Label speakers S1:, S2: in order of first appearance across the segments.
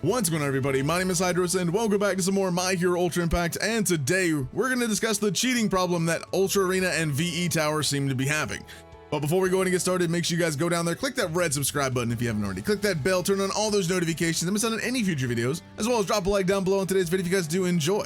S1: What's going on, everybody? My name is Hydros and welcome back to some more My Hero Ultra Impact, and today we're going to discuss the cheating problem that Ultra Arena and VE Tower seem to be having. But before we go and get started, make sure you guys go down there, click that red subscribe button if you haven't already, click that bell, turn on all those notifications, and miss out on any future videos, as well as drop a like down below on today's video if you guys do enjoy.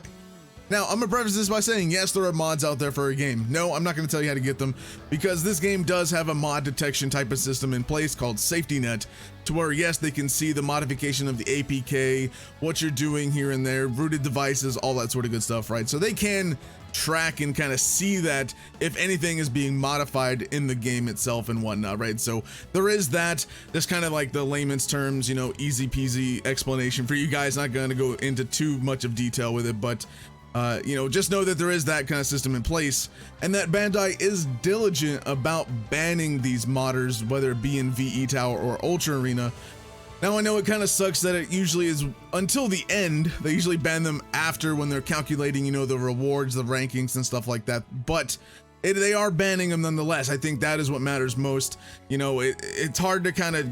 S1: Now, I'm going to preface this by saying, yes, there are mods out there for a game. No, I'm not going to tell you how to get them, because this game does have a mod detection type of system in place called Safety Net, to where, yes, they can see the modification of the APK, what you're doing here and there, rooted devices, all that sort of good stuff, right? So they can track and kind of see that if anything is being modified in the game itself and whatnot, right? So there is that. That's kind of like the layman's terms, you know, easy peasy explanation for you guys. Not going to go into too much of detail with it, but you know, just know that there is that kind of system in place, and that Bandai is diligent about banning these modders, whether it be in VE Tower or Ultra Arena. Now, I know it kind of sucks that it usually is until the end. They usually ban them after, when they're calculating, you know, the rewards, the rankings and stuff like that, but they are banning them nonetheless. I think that is what matters most. You know, it's hard to kind of,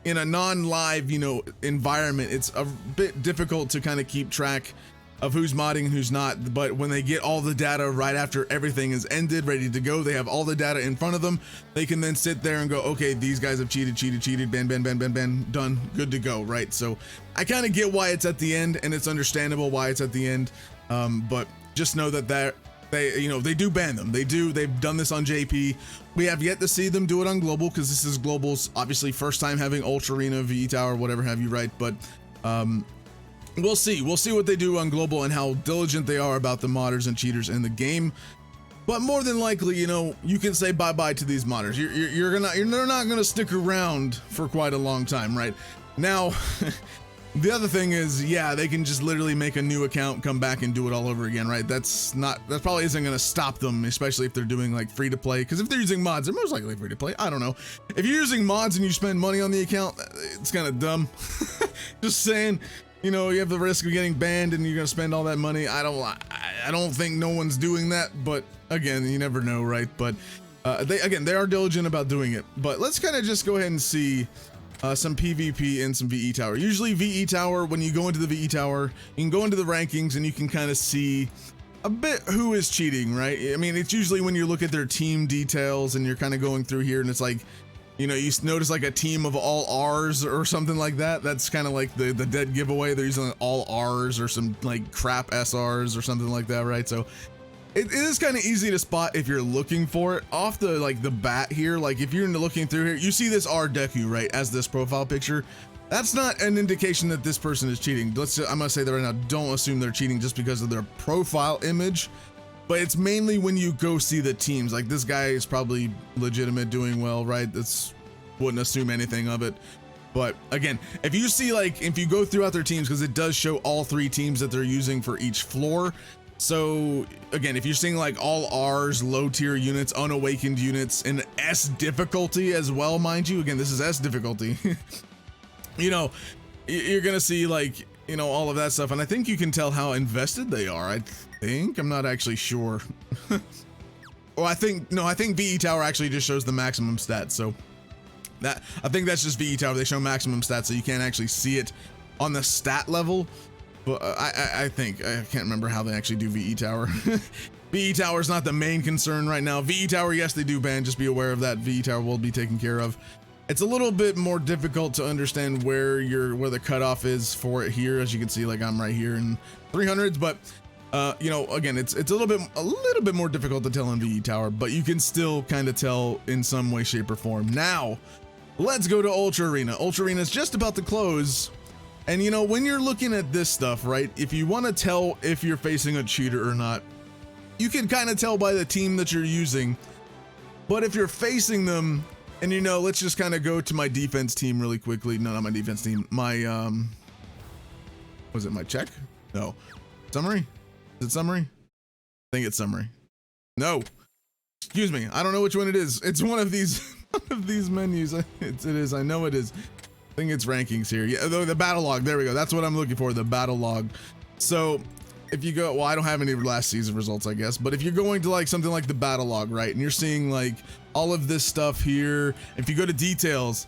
S1: in a non-live, you know, environment, it's a bit difficult to kind of keep track of who's modding and who's not. But when they get all the data right after everything is ended, ready to go, they have all the data in front of them, they can then sit there and go, okay, these guys have cheated, ban, done, good to go, right? So I kind of get why it's at the end, and it's understandable why it's at the end, but just know that they do ban them. They've done this on JP. We have yet to see them do it on Global, because this is Global's obviously first time having Ultra Arena, VE Tower, whatever have you, right? But we'll see what they do on Global and how diligent they are about the modders and cheaters in the game. But more than likely, you know, you can say bye-bye to these modders. They're not gonna stick around for quite a long time, right? Now, the other thing is, yeah, they can just literally make a new account, come back and do it all over again, right? That probably isn't gonna stop them, especially if they're doing like free to play, because if they're using mods, they're most likely free to play. I don't know. If you're using mods and you spend money on the account, it's kind of dumb. Just saying. You know, you have the risk of getting banned and you're gonna spend all that money. I don't think no one's doing that, but again, you never know, right? But they are diligent about doing it. But let's kind of just go ahead and see some PvP and some VE Tower. Usually VE Tower, when you go into the VE Tower, you can go into the rankings and you can kind of see a bit who is cheating, right? I mean, it's usually when you look at their team details and you're kind of going through here and it's like, you know, you notice like a team of all R's or something like that. That's kind of like the dead giveaway. They're using all R's or some like crap SRs or something like that, right? So it is kind of easy to spot if you're looking for it off the bat here. Like if you're looking through here, you see this R Deku, right, as this profile picture. That's not an indication that this person is cheating. I'm gonna say that right now. Don't assume they're cheating just because of their profile image. But it's mainly when you go see the teams. Like this guy is probably legitimate, doing well, right? Wouldn't assume anything of it. But again, if you see if you go throughout their teams, because it does show all three teams that they're using for each floor. So again, if you're seeing like all R's, low tier units, unawakened units, and S difficulty as well, mind you. Again, this is S difficulty. You know, you're gonna see like, you know, all of that stuff, and I think you can tell how invested they are. I'm not actually sure. Or I think VE Tower actually just shows the maximum stats. So I think that's just VE Tower. They show maximum stats, so you can't actually see it on the stat level. But I can't remember how they actually do VE Tower. VE Tower is not the main concern right now. VE Tower, yes, they do ban. Just be aware of that. VE Tower will be taken care of. It's a little bit more difficult to understand where the cutoff is for it here. As you can see, like I'm right here in 300s, but you know, again, it's a little bit more difficult to tell in VE Tower, but you can still kind of tell in some way, shape, or form. Now, let's go to Ultra Arena. Ultra Arena is just about to close, and you know, when you're looking at this stuff, right? If you want to tell if you're facing a cheater or not, you can kind of tell by the team that you're using. But if you're facing them, and you know, let's just kind of go to my defense team really quickly. No, not my defense team. My was it my check? No, summary. Is it summary? I think it's summary. No, excuse me. I don't know which one it is. It's one of these menus. It is. I know it is. I think it's rankings here. Yeah, the battle log. There we go. That's what I'm looking for. The battle log. So if you go, well, I don't have any last season results, I guess, but if you're going to like something like the battle log, right, and you're seeing like all of this stuff here, if you go to details,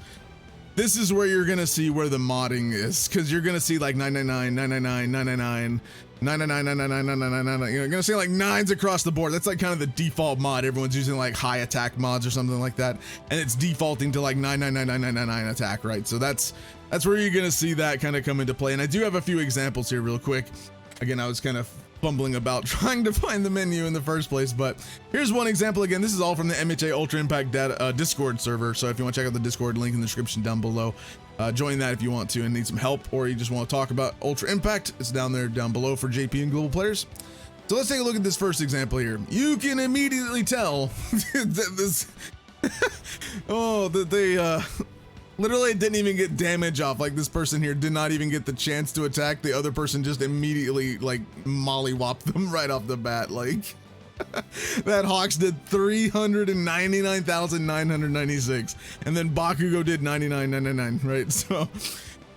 S1: this is where you're gonna see where the modding is, because you're gonna see like 999, 999, 999, 999, 999, 999. You're gonna see like nines across the board. That's like kind of the default mod. Everyone's using like high attack mods or something like that, and it's defaulting to like 9999999 attack, right? So that's where you're gonna see that kind of come into play. And I do have a few examples here real quick. Again, I was kind of fumbling about trying to find the menu in the first place, but here's one example. Again, this is all from the MHA Ultra Impact data Discord server, so if you want to check out the Discord, link in the description down below. Join that if you want to and need some help, or you just want to talk about Ultra Impact. It's down there down below for JP and global players. So let's take a look at this first example here. You can immediately tell that this that they literally didn't even get damage off. Like, this person here did not even get the chance to attack. The other person just immediately like mollywhopped them right off the bat. Like, that Hawks did 399,996, and then Bakugo did 99,999, right? So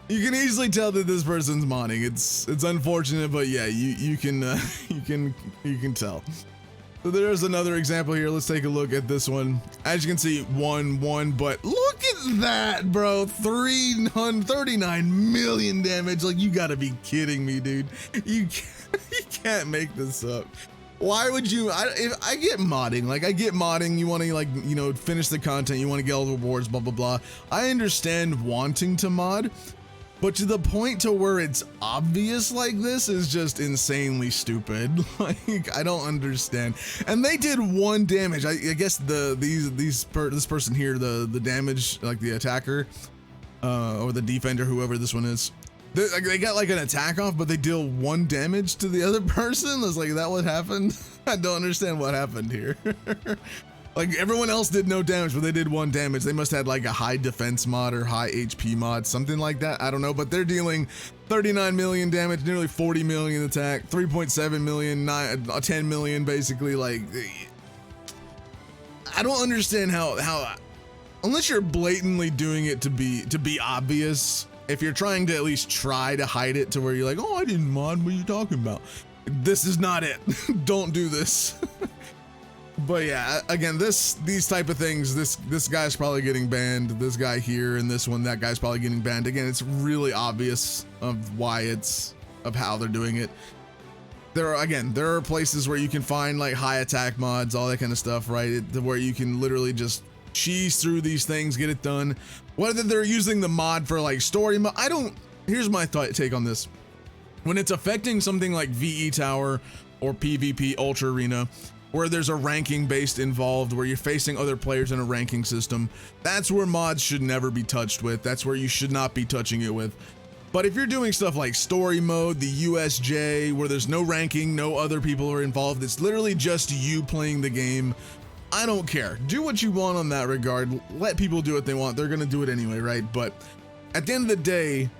S1: you can easily tell that this person's modding. It's unfortunate, but yeah, you can tell. So there's another example here. Let's take a look at this one. As you can see, 1-1, but look at that, bro. 339 million damage. Like, you gotta be kidding me, dude. You can't make this up. Why would you? I get modding. Like, I get modding. You want to, like, you know, finish the content. You want to get all the rewards, blah, blah, blah. I understand wanting to mod, but to the point to where it's obvious like this is just insanely stupid. Like, I don't understand. And they did 1 damage. I guess this person here, the damage, like the attacker, or the defender, whoever this one is, they got like an attack off, but they deal 1 damage to the other person. I was like, that what happened? I don't understand what happened here. Like, everyone else did no damage, but they did 1 damage. They must have had like a high defense mod or high HP mod, something like that. I don't know, but they're dealing 39 million damage, nearly 40 million attack, 3.7 million, 10 million basically. Like, I don't understand how unless you're blatantly doing it to be obvious. If you're trying to at least try to hide it to where you're like, oh, I didn't mod, what are you talking about? This is not it. Don't do this. But yeah, again, these type of things, this guy's probably getting banned. This guy here and this one, that guy's probably getting banned. Again, it's really obvious of how they're doing it. There are places where you can find like high attack mods, all that kind of stuff, right? Where you can literally just cheese through these things, get it done. Whether they're using the mod for like story mode, here's my take on this. When it's affecting something like VE Tower or PvP Ultra Arena, where there's a ranking based involved, where you're facing other players in a ranking system, that's where mods should never be touched with. That's where you should not be touching it with. But if you're doing stuff like story mode, the USJ, where there's no ranking, no other people are involved, it's literally just you playing the game, I don't care. Do what you want on that regard. Let people do what they want. They're gonna do it anyway, right? But at the end of the day,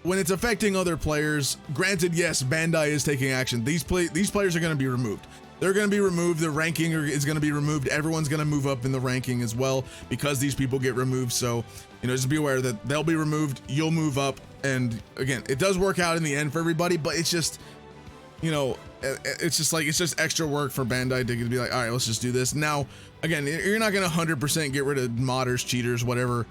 S1: when it's affecting other players, granted, yes, Bandai is taking action. These players are gonna be removed. They're going to be removed. The ranking is going to be removed. Everyone's going to move up in the ranking as well because these people get removed. So, you know, just be aware that they'll be removed. You'll move up. And again, it does work out in the end for everybody, but it's just, you know, it's just extra work for Bandai to be like, all right, let's just do this. Now, again, you're not going to 100% get rid of modders, cheaters, whatever.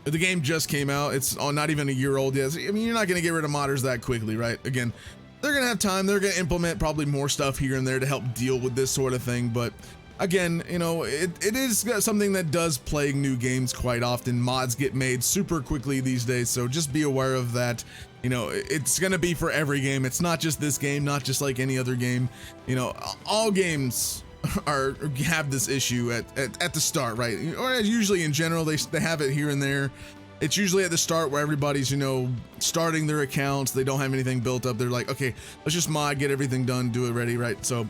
S1: The game just came out. It's not even a year old yet. I mean, you're not going to get rid of modders that quickly, right? Again, they're gonna have time. They're gonna implement probably more stuff here and there to help deal with this sort of thing. But again, you know, it is something that does plague new games quite often. Mods get made super quickly these days, so just be aware of that. You know, it's gonna be for every game. It's not just this game, not just like any other game. You know, all games have this issue at the start, right? Or usually in general, they have it here and there. It's usually at the start where everybody's, you know, starting their accounts. They don't have anything built up. They're like, okay, let's just mod, get everything done, do it ready, right? So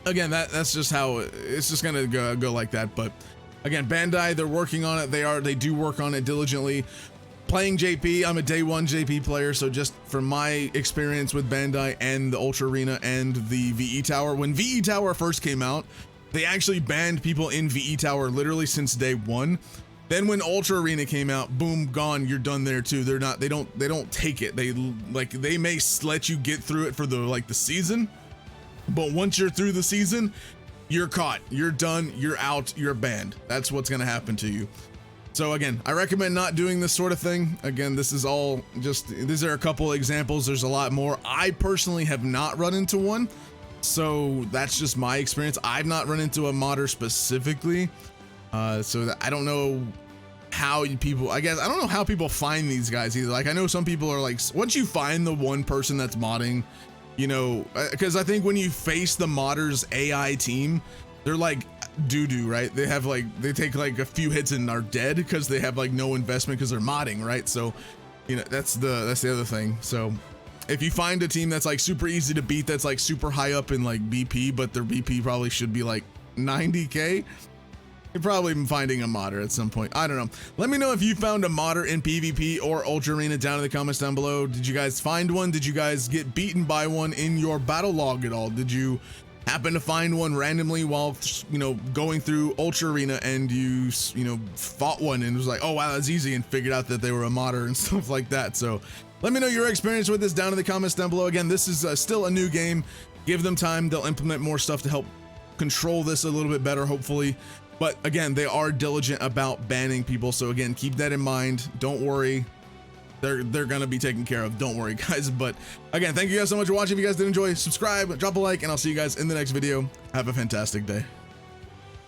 S1: again, that's just how it's just gonna go like that. But again, Bandai, they're working on it. They do work on it diligently. Playing JP, I'm a day 1 JP player, so just from my experience with Bandai and the Ultra Arena and the VE Tower, when VE Tower first came out, they actually banned people in VE Tower literally since day 1. Then when Ultra Arena came out, boom, gone, you're done there too. They don't take it. They may let you get through it for the season, but once you're through the season, you're caught, you're done, you're out, you're banned. That's what's gonna happen to you. So again, I recommend not doing this sort of thing. Again, this is all just, these are a couple examples. There's a lot more. I personally have not run into one, so that's just my experience. I've not run into a modder specifically, so that I don't know how people, I guess I don't know how people find these guys either. Like, I know some people are like, once you find the one person that's modding, you know, because I think when you face the modders AI team, they're like doo-doo, right? They have like, they take like a few hits and are dead because they have like no investment because they're modding, right? So, you know, that's the other thing. So if you find a team that's like super easy to beat, that's like super high up in like BP, but their BP probably should be like 90k, you're probably finding a modder at some point. I don't know. Let me know if you found a modder in PvP or Ultra Arena down in the comments down below. Did you guys find one? Did you guys get beaten by one in your battle log at all? Did you happen to find one randomly while, you know, going through Ultra Arena and you know, fought one and was like, oh wow, that's easy, and figured out that they were a modder and stuff like that? So let me know your experience with this down in the comments down below. Again, this is still a new game. Give them time. They'll implement more stuff to help control this a little bit better, hopefully. But again, they are diligent about banning people. So again, keep that in mind. Don't worry. They're going to be taken care of. Don't worry, guys. But again, thank you guys so much for watching. If you guys did enjoy, subscribe, drop a like, and I'll see you guys in the next video. Have a fantastic day.